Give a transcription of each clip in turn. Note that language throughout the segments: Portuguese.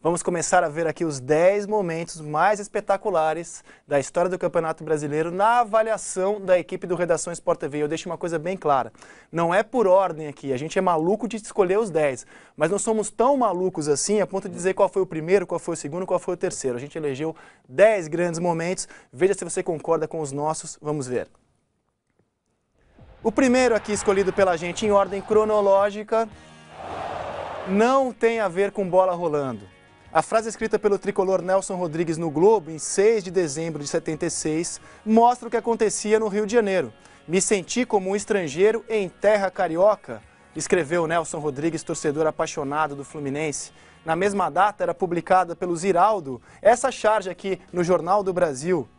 Vamos começar a ver aqui os 10 momentos mais espetaculares da história do Campeonato Brasileiro na avaliação da equipe do Redação Sport TV. Eu deixo uma coisa bem clara, não é por ordem aqui, a gente é maluco de escolher os 10, mas não somos tão malucos assim a ponto de dizer qual foi o primeiro, qual foi o segundo, qual foi o terceiro. A gente elegeu 10 grandes momentos, veja se você concorda com os nossos, vamos ver. O primeiro aqui escolhido pela gente em ordem cronológica não tem a ver com bola rolando. A frase escrita pelo tricolor Nelson Rodrigues no Globo, em 6 de dezembro de 76, mostra o que acontecia no Rio de Janeiro. Me senti como um estrangeiro em terra carioca, escreveu Nelson Rodrigues, torcedor apaixonado do Fluminense. Na mesma data era publicada pelo Ziraldo essa charge aqui no Jornal do Brasil.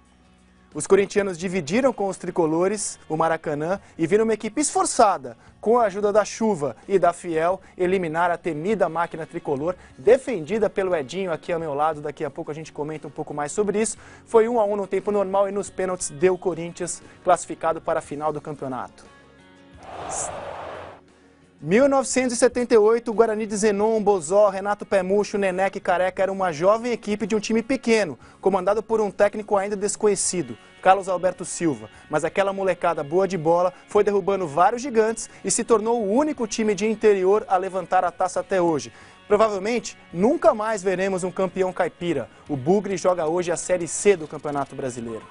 Os corintianos dividiram com os tricolores o Maracanã e viram uma equipe esforçada, com a ajuda da chuva e da Fiel, eliminar a temida máquina tricolor, defendida pelo Edinho aqui ao meu lado. Daqui a pouco a gente comenta um pouco mais sobre isso. Foi 1-1 no tempo normal e nos pênaltis deu o Corinthians classificado para a final do campeonato. 1978, o Guarani de Zenon, Bozó, Renato Pemucho, Neneca e Careca era uma jovem equipe de um time pequeno, comandado por um técnico ainda desconhecido, Carlos Alberto Silva. Mas aquela molecada boa de bola foi derrubando vários gigantes e se tornou o único time de interior a levantar a taça até hoje. Provavelmente, nunca mais veremos um campeão caipira. O Bugre joga hoje a Série C do Campeonato Brasileiro.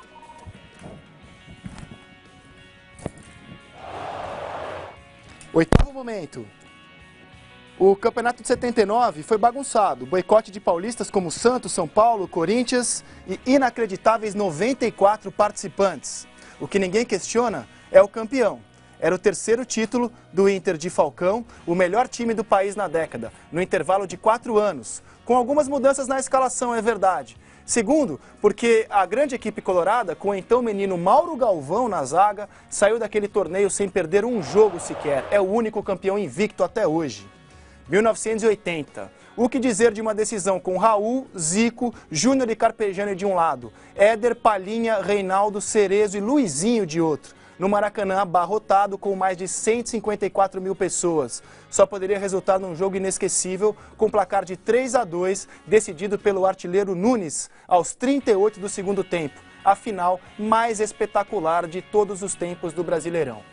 Oitavo momento. O campeonato de 79 foi bagunçado. Boicote de paulistas como Santos, São Paulo, Corinthians e inacreditáveis 94 participantes. O que ninguém questiona é o campeão. Era o terceiro título do Inter de Falcão, o melhor time do país na década, no intervalo de 4 anos. Com algumas mudanças na escalação, é verdade. Segundo, porque a grande equipe colorada, com o então menino Mauro Galvão na zaga, saiu daquele torneio sem perder um jogo sequer. É o único campeão invicto até hoje. 1980. O que dizer de uma decisão com Raul, Zico, Júnior e Carpegiani de um lado, Éder, Palhinha, Reinaldo, Cerezo e Luizinho de outro. No Maracanã, abarrotado com mais de 154 mil pessoas. Só poderia resultar num jogo inesquecível, com placar de 3-2, decidido pelo artilheiro Nunes, aos 38 do segundo tempo. A final mais espetacular de todos os tempos do Brasileirão.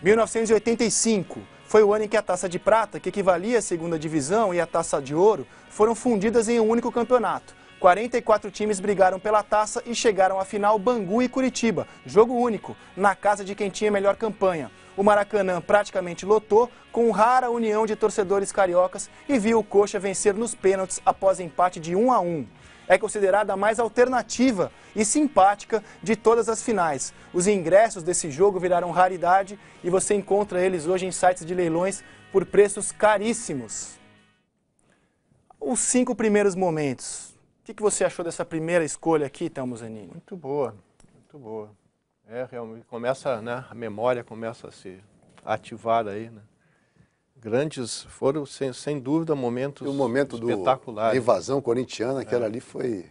1985. Foi o ano em que a Taça de Prata, que equivalia à segunda divisão, e a Taça de Ouro foram fundidas em um único campeonato. 44 times brigaram pela taça e chegaram à final Bangu e Curitiba, jogo único, na casa de quem tinha melhor campanha. O Maracanã praticamente lotou, com rara união de torcedores cariocas, e viu o Coxa vencer nos pênaltis após empate de 1-1. É considerada a mais alternativa e simpática de todas as finais. Os ingressos desse jogo viraram raridade e você encontra eles hoje em sites de leilões por preços caríssimos. Os 5 primeiros momentos. O que você achou dessa primeira escolha aqui, Telmo Zanini? Muito boa, muito boa. Realmente começa, né, a memória começa a ser ativada aí, né? Grandes, foram sem dúvida momentos espetaculares. Da invasão corintiana, aquela ali foi...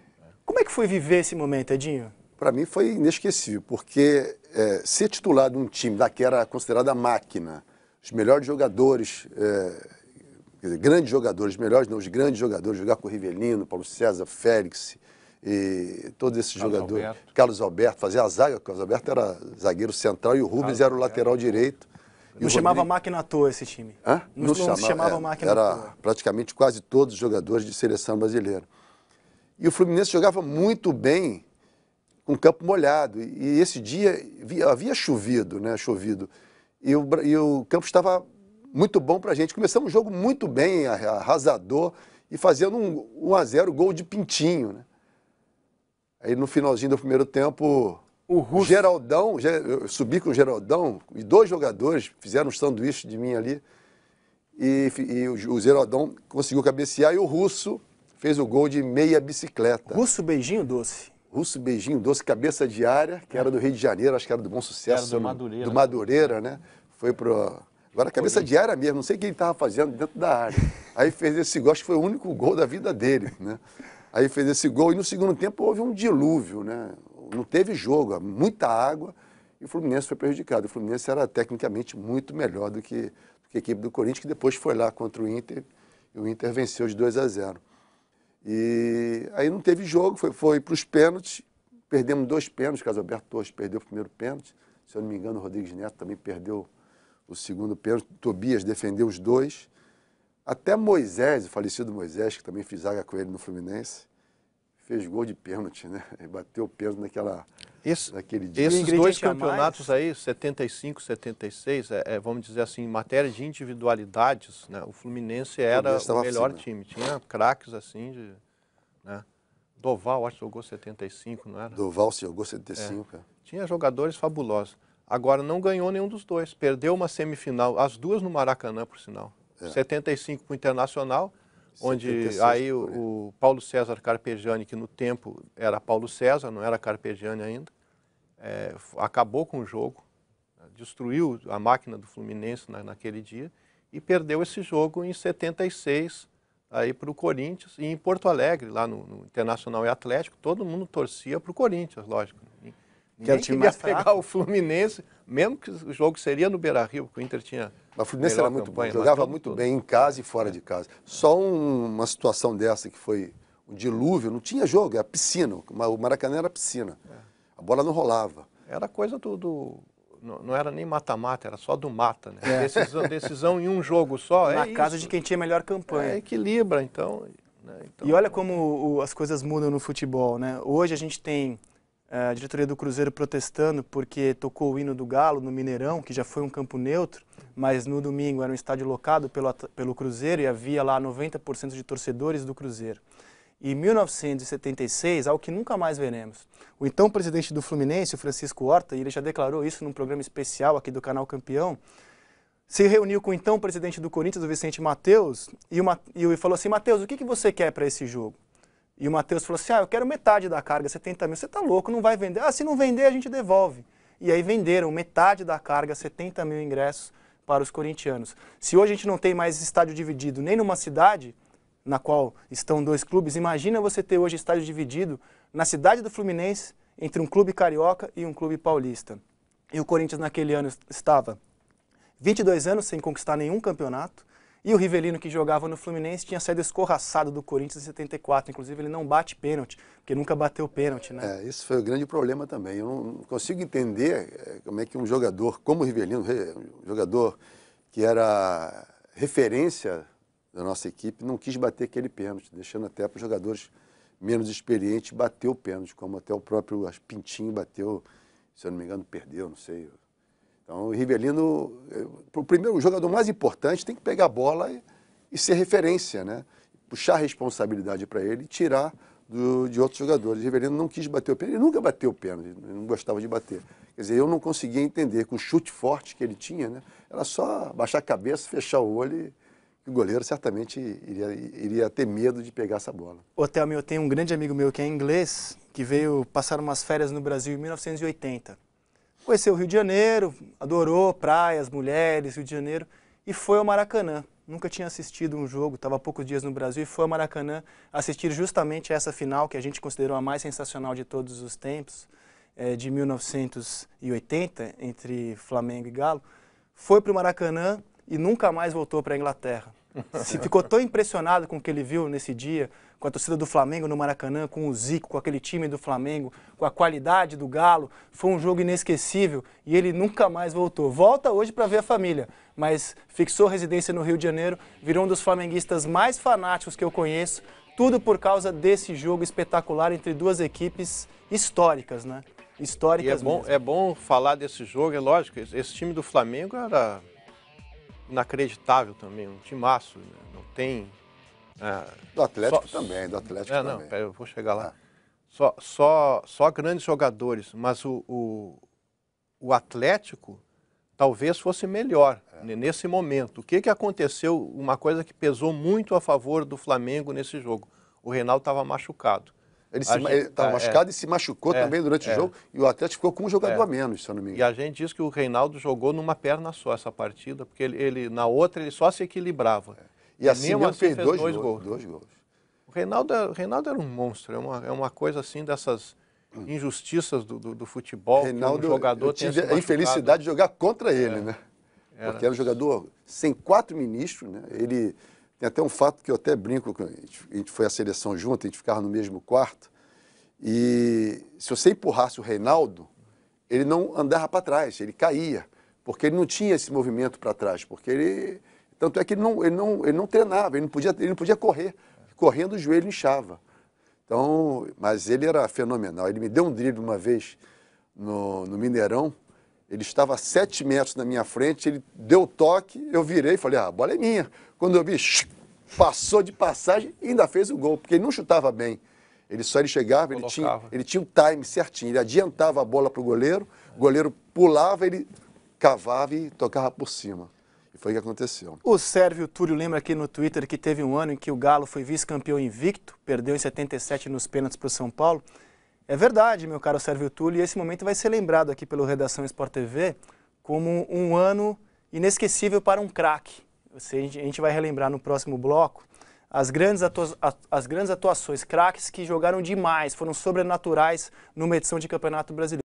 Como é que foi viver esse momento, Edinho? Para mim foi inesquecível, porque ser titular de um time que era considerada máquina, os melhores jogadores... Quer dizer, grandes jogadores, melhores não, os grandes jogadores, jogar com o Rivelino, Paulo César, Félix, e todos esses jogadores. Carlos Alberto, fazer a zaga, Carlos Alberto era zagueiro central e o Rubens era o lateral direito. Não chamava máquina à toa esse time? Hã? Não chamava máquina à toa. Era praticamente quase todos os jogadores de seleção brasileira. E o Fluminense jogava muito bem com campo molhado. E esse dia havia chovido, né? E o campo estava muito bom pra gente. Começamos o jogo muito bem, arrasador, e fazendo um 1-0, gol de Pintinho, né? Aí no finalzinho do primeiro tempo, o Geraldão, eu subi com o Geraldão, e 2 jogadores fizeram um sanduíche de mim ali, e o Geraldão conseguiu cabecear, e o Russo fez o gol de meia bicicleta. Russo Beijinho Doce. Russo Beijinho Doce, cabeça de área, que era do Rio de Janeiro, acho que era do Bom Sucesso. Era do Madureira. Do Madureira, né? Foi pro... Agora, cabeça de área mesmo, não sei o que ele estava fazendo dentro da área. Aí fez esse gol, acho que foi o único gol da vida dele, né? Aí fez esse gol e no segundo tempo houve um dilúvio, né? Não teve jogo, muita água e o Fluminense foi prejudicado. O Fluminense era tecnicamente muito melhor do que que a equipe do Corinthians, que depois foi lá contra o Inter, e o Inter venceu de 2-0. E aí não teve jogo, foi para os pênaltis, perdemos 2 pênaltis, Carlos Alberto Torres perdeu o primeiro pênalti, se eu não me engano o Rodrigues Neto também perdeu o segundo pênalti, Tobias defendeu os 2, até Moisés, o falecido Moisés, que também fiz zaga com ele no Fluminense, fez gol de pênalti, né? Ele bateu o pênalti naquele dia. Esses 2 campeonatos aí, 75, 76, vamos dizer assim, em matéria de individualidades, né, o Fluminense era o melhor time. Tinha craques assim, né? Doval, acho que jogou 75, não era? Doval se jogou 75, Tinha jogadores fabulosos. Agora, não ganhou nenhum dos 2. Perdeu uma semifinal, as 2 no Maracanã, por sinal. 75 para o Internacional, onde aí o Paulo César Carpegiani, que no tempo era Paulo César, não era Carpegiani ainda, acabou com o jogo, destruiu a máquina do Fluminense naquele dia e perdeu esse jogo em 76 aí para o Corinthians. E em Porto Alegre, lá no Internacional e Atlético, todo mundo torcia para o Corinthians, lógico. Ninguém queria pegar o Fluminense, mesmo que o jogo seria no Beira-Rio, porque o Inter tinha... Mas o Fluminense era muito bom, jogava muito bem em casa e fora de casa. Só uma situação dessa que foi um dilúvio, não tinha jogo, era piscina, o Maracanã era piscina. A bola não rolava. Era coisa não era nem mata-mata, era só do mata, né? Decisão em um jogo só. Na casa de quem tinha melhor campanha. Equilibra, então, né? E olha como as coisas mudam no futebol, né? Hoje a gente tem a diretoria do Cruzeiro protestando porque tocou o hino do Galo no Mineirão, que já foi um campo neutro, mas no domingo era um estádio locado pelo Cruzeiro e havia lá 90% de torcedores do Cruzeiro. Em 1976, algo que nunca mais veremos, o então presidente do Fluminense, o Francisco Horta, e ele já declarou isso num programa especial aqui do canal Campeão, se reuniu com o então presidente do Corinthians, o Vicente Mateus, e falou assim: Mateus, o que você quer para esse jogo? E o Mateus falou assim: eu quero metade da carga, 70 mil. Você está louco, não vai vender? Se não vender, a gente devolve. E aí venderam metade da carga, 70 mil ingressos para os corintianos. Se hoje a gente não tem mais estádio dividido nem numa cidade na qual estão 2 clubes, imagina você ter hoje estádio dividido na cidade do Fluminense entre um clube carioca e um clube paulista. E o Corinthians naquele ano estava 22 anos sem conquistar nenhum campeonato, e o Rivelino, que jogava no Fluminense, tinha saído escorraçado do Corinthians em 74. Inclusive, ele não bate pênalti, porque nunca bateu pênalti, né? Isso foi o grande problema também. Eu não consigo entender como é que um jogador como o Rivelino, um jogador que era referência da nossa equipe, não quis bater aquele pênalti, deixando até para os jogadores menos experientes bater o pênalti, como até o próprio Pintinho bateu, se eu não me engano, perdeu, não sei. Então, o Rivelino, o jogador mais importante, tem que pegar a bola e ser referência, né? Puxar a responsabilidade para ele e tirar de outros jogadores. O Rivelino não quis bater o pênalti, ele nunca bateu o pênalti, ele não gostava de bater. Quer dizer, eu não conseguia entender, com o chute forte que ele tinha, né? Era só baixar a cabeça, fechar o olho e o goleiro certamente iria ter medo de pegar essa bola. Ô, Thelma, eu tenho um grande amigo meu que é inglês, que veio passar umas férias no Brasil em 1980. Conheceu o Rio de Janeiro, adorou praias, mulheres, Rio de Janeiro, e foi ao Maracanã. Nunca tinha assistido um jogo, estava há poucos dias no Brasil, e foi ao Maracanã assistir justamente essa final, que a gente considerou a mais sensacional de todos os tempos, de 1980, entre Flamengo e Galo. Foi para o Maracanã e nunca mais voltou para a Inglaterra. Ficou tão impressionado com o que ele viu nesse dia, com a torcida do Flamengo no Maracanã, com o Zico, com aquele time do Flamengo, com a qualidade do Galo. Foi um jogo inesquecível e ele nunca mais voltou. Volta hoje para ver a família, mas fixou residência no Rio de Janeiro, virou um dos flamenguistas mais fanáticos que eu conheço, tudo por causa desse jogo espetacular entre 2 equipes históricas, né? Históricas mesmo. É bom falar desse jogo, é lógico, esse time do Flamengo era inacreditável também, um timaço, né? Não tem... do Atlético também, do Atlético também. Não, pera, eu vou chegar lá. Só grandes jogadores, mas o Atlético talvez fosse melhor nesse momento. O que aconteceu? Uma coisa que pesou muito a favor do Flamengo nesse jogo. O Reinaldo estava machucado. Ele estava machucado e se machucou também durante o jogo, e o Atlético ficou com um jogador a menos, se eu não me engano. E a gente diz que o Reinaldo jogou numa perna só essa partida, porque na outra ele só se equilibrava. E assim mesmo fez dois gols. O Reinaldo era um monstro, é uma coisa assim dessas injustiças do futebol. Reinaldo, que um jogador eu tive a infelicidade de jogar contra ele, né? Porque era um jogador sem 4 ministros, né? Ele tem até um fato que eu até brinco, a gente foi à seleção junto, a gente ficava no mesmo quarto, e se você empurrasse o Reinaldo, ele não andava para trás, ele caía, porque ele não tinha esse movimento para trás, porque ele... Tanto é que ele não treinava, ele não podia correr, correndo o joelho inchava. Então, mas ele era fenomenal, ele me deu um drible uma vez no Mineirão, ele estava a 7 metros na minha frente, ele deu o toque, eu virei e falei, a bola é minha. Quando eu vi, passou de passagem e ainda fez o gol, porque ele não chutava bem. Ele chegava, ele tinha o time certinho, ele adiantava a bola para o goleiro pulava, ele cavava e tocava por cima. E foi o que aconteceu. O Sérvio Túlio lembra aqui no Twitter que teve um ano em que o Galo foi vice-campeão invicto, perdeu em 77 nos pênaltis para o São Paulo. É verdade, meu caro Sérvio Túlio, e esse momento vai ser lembrado aqui pelo Redação Sport TV como um ano inesquecível para um craque. A gente vai relembrar no próximo bloco as grandes atuações, craques que jogaram demais, foram sobrenaturais numa edição de Campeonato Brasileiro.